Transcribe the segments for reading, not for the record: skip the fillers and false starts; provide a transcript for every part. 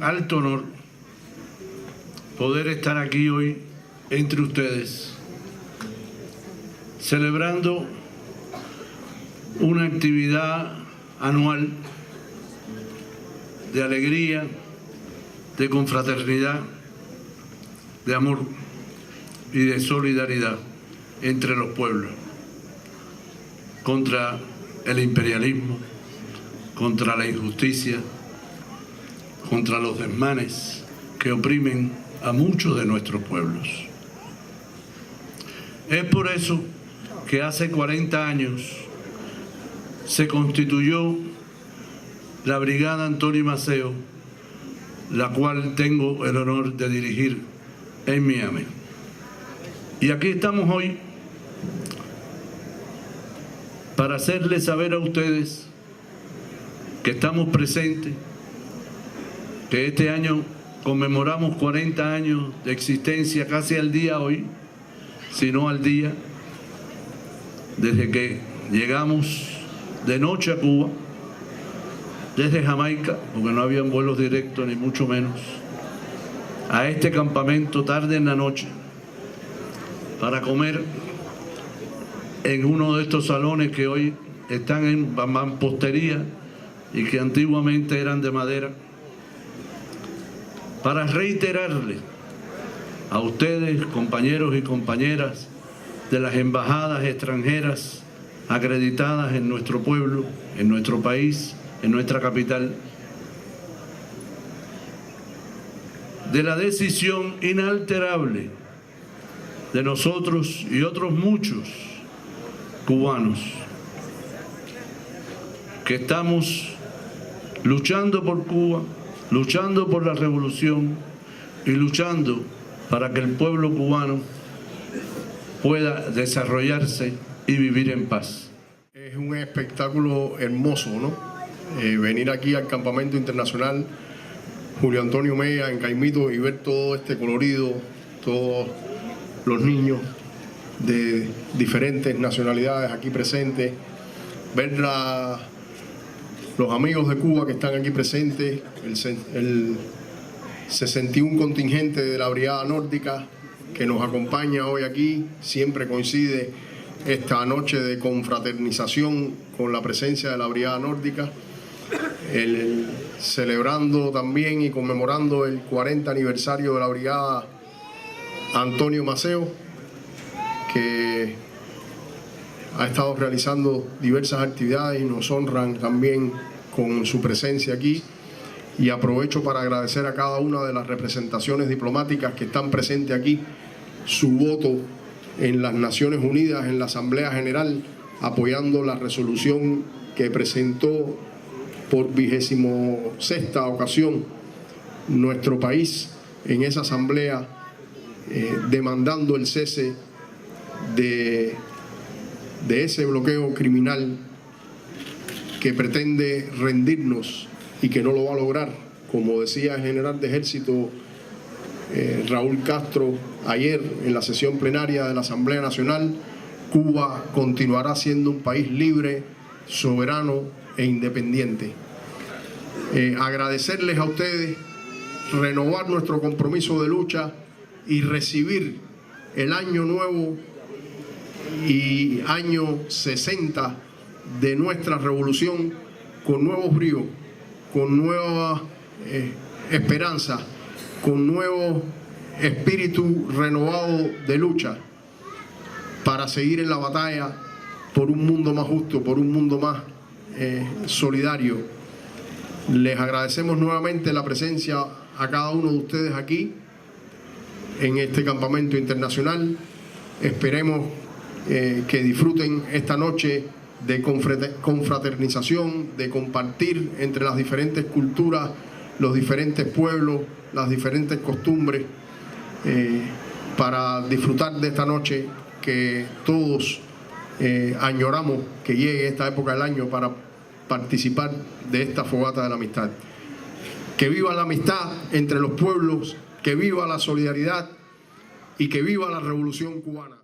alto honor poder estar aquí hoy entre ustedes, celebrando una actividad anual de alegría, de confraternidad, de amor y de solidaridad entre los pueblos, contra el imperialismo, contra la injusticia, contra los desmanes que oprimen a muchos de nuestros pueblos. Es por eso que hace 40 años se constituyó la Brigada Antonio Maceo, la cual tengo el honor de dirigir en Miami. Y aquí estamos hoy para hacerles saber a ustedes que estamos presentes, que este año conmemoramos 40 años de existencia, casi al día hoy, si no al día, desde que llegamos de noche a Cuba, desde Jamaica, porque no habían vuelos directos ni mucho menos, a este campamento tarde en la noche, para comer en uno de estos salones que hoy están en mampostería y que antiguamente eran de madera, para reiterarle a ustedes, compañeros y compañeras de las embajadas extranjeras acreditadas en nuestro pueblo, en nuestro país, en nuestra capital, de la decisión inalterable de nosotros y otros muchos cubanos que estamos luchando por Cuba, luchando por la revolución y luchando para que el pueblo cubano pueda desarrollarse y vivir en paz. Es un espectáculo hermoso, ¿no? Venir aquí al Campamento Internacional Julio Antonio Mella en Caimito y ver todo este colorido, todos los niños de diferentes nacionalidades aquí presentes, ver los amigos de Cuba que están aquí presentes, el 61 contingente de la Brigada Nórdica que nos acompaña hoy aquí. Siempre coincide esta noche de confraternización con la presencia de la Brigada Nórdica, celebrando también y conmemorando el 40 aniversario de la Brigada Antonio Maceo, que ha estado realizando diversas actividades y nos honran también con su presencia aquí. Y aprovecho para agradecer a cada una de las representaciones diplomáticas que están presentes aquí su voto en las Naciones Unidas, en la Asamblea General, apoyando la resolución que presentó por 26ª ocasión nuestro país en esa asamblea, demandando el cese de ese bloqueo criminal que pretende rendirnos y que no lo va a lograr. Como decía el general de ejército Raúl Castro ayer en la sesión plenaria de la Asamblea Nacional, Cuba continuará siendo un país libre, soberano e independiente. Agradecerles a ustedes, renovar nuestro compromiso de lucha y recibir el año nuevo y año 60 de nuestra revolución con nuevos bríos, con nueva esperanza, con nuevo espíritu renovado de lucha para seguir en la batalla por un mundo más justo, por un mundo más solidario. Les agradecemos nuevamente la presencia a cada uno de ustedes aquí en este campamento internacional. Esperemos que disfruten esta noche de confraternización, de compartir entre las diferentes culturas, los diferentes pueblos, las diferentes costumbres, para disfrutar de esta noche que todos añoramos que llegue esta época del año para participar de esta fogata de la amistad. Que viva la amistad entre los pueblos, que viva la solidaridad y que viva la revolución cubana.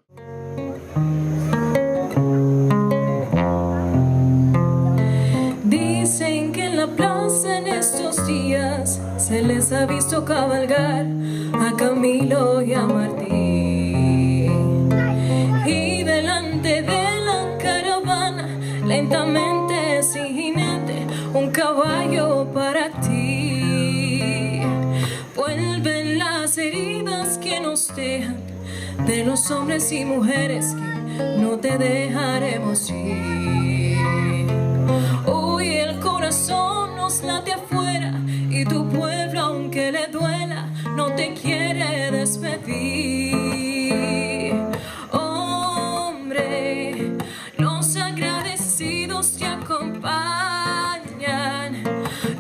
Dicen que en la plaza en estos estos días se les ha visto cabalgar a Camilo y a Martín, y delante de la caravana lentamente sin jinete un caballo para ti. Vuelven las heridas que nos dejan de los hombres y mujeres que no te dejaremos ir. Hoy el corazón nos late afuera y tu pueblo, aunque le duela, no te quiere despedir. Hombre, los agradecidos te acompañan,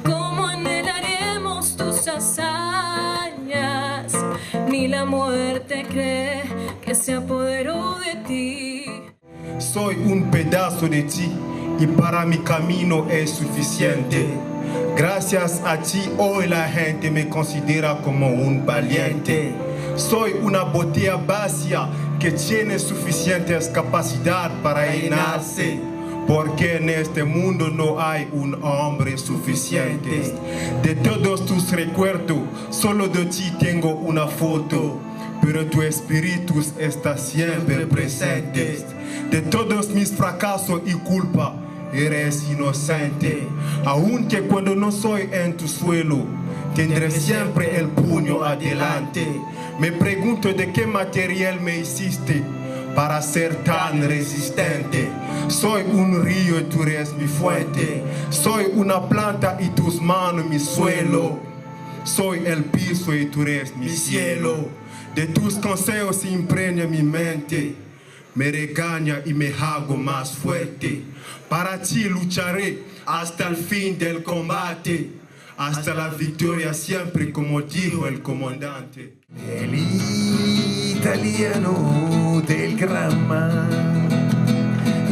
como anhelaremos tus hazañas. Ni la muerte cree que se apoderó de ti. Soy un pedazo de ti y para mi camino es suficiente. Gracias a ti hoy la gente me considera como un valiente. Soy una botella vacía que tiene suficientes capacidad para llenarse, porque en este mundo no hay un hombre suficiente. De todos tus recuerdos, solo de ti tengo una foto, pero tu espíritu está siempre presente. De todos mis fracasos y culpa, eres inocente. Aunque cuando no soy en tu suelo, tendré siempre el puño adelante. Me pregunto de qué material me hiciste para ser tan resistente. Soy un río y tú eres mi fuente. Soy una planta y tus manos mi suelo. Soy el piso y tú eres mi cielo. De tus consejos se impregna mi mente. Me regaña y me hago más fuerte. Para ti lucharé hasta el fin del combate, hasta la victoria siempre, como dijo el comandante. El italiano del Gramma,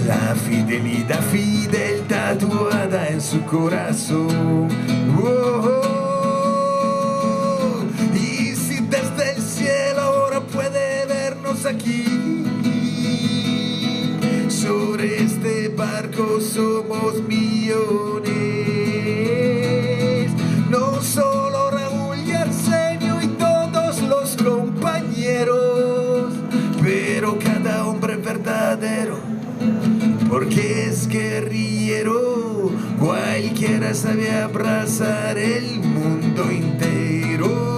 la fidelidad fidel tatuada en su corazón. Oh, oh. Y si desde el cielo ahora puede vernos aquí, sobre este barco somos millones. No solo Raúl y Arsenio y todos los compañeros, pero cada hombre verdadero, porque es guerrillero. Cualquiera sabe abrazar el mundo entero.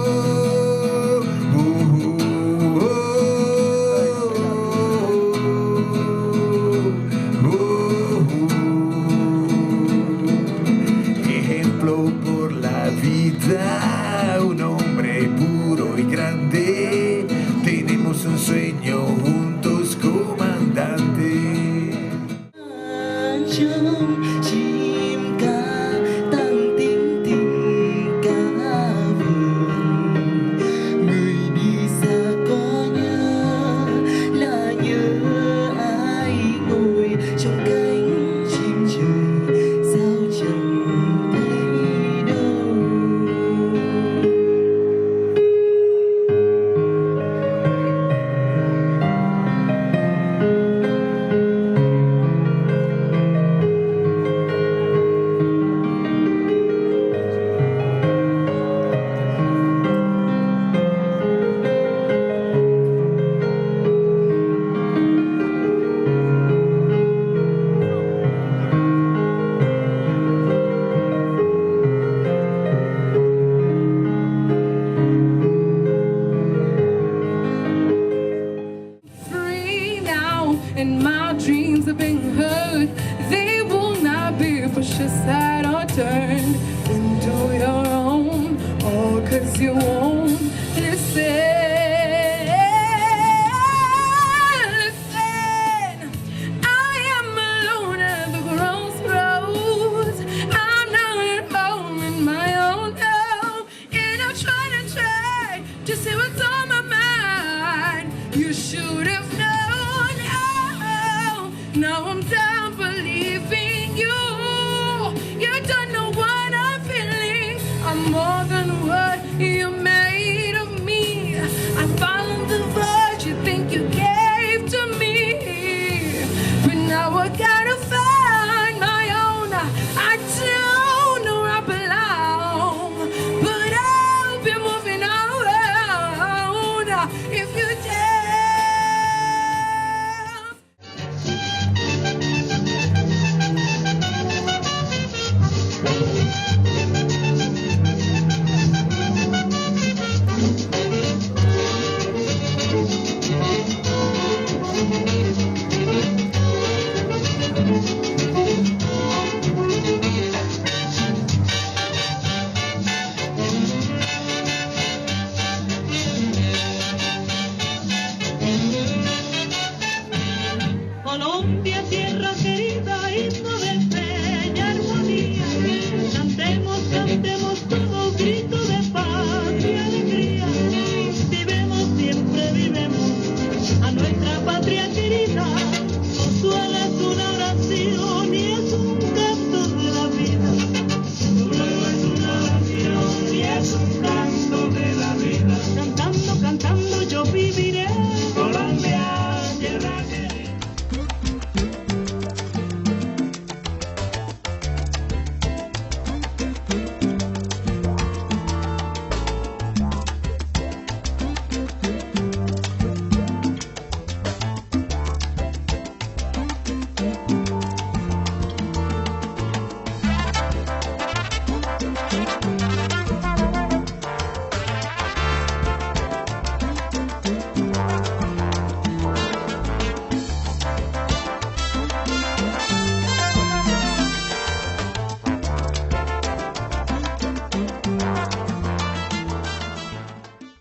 Un hombre puro y grande, tenemos un sueño juntos, comandante. And my dreams have been heard. They will not be pushed aside or turned into your own, all 'cause you won't listen. Listen, I am alone at the crossroads. I'm not at home in my own home, and I'm trying to see what's on my mind. You should have known. Now I'm done believing you. You don't know what I'm feeling. I'm more than what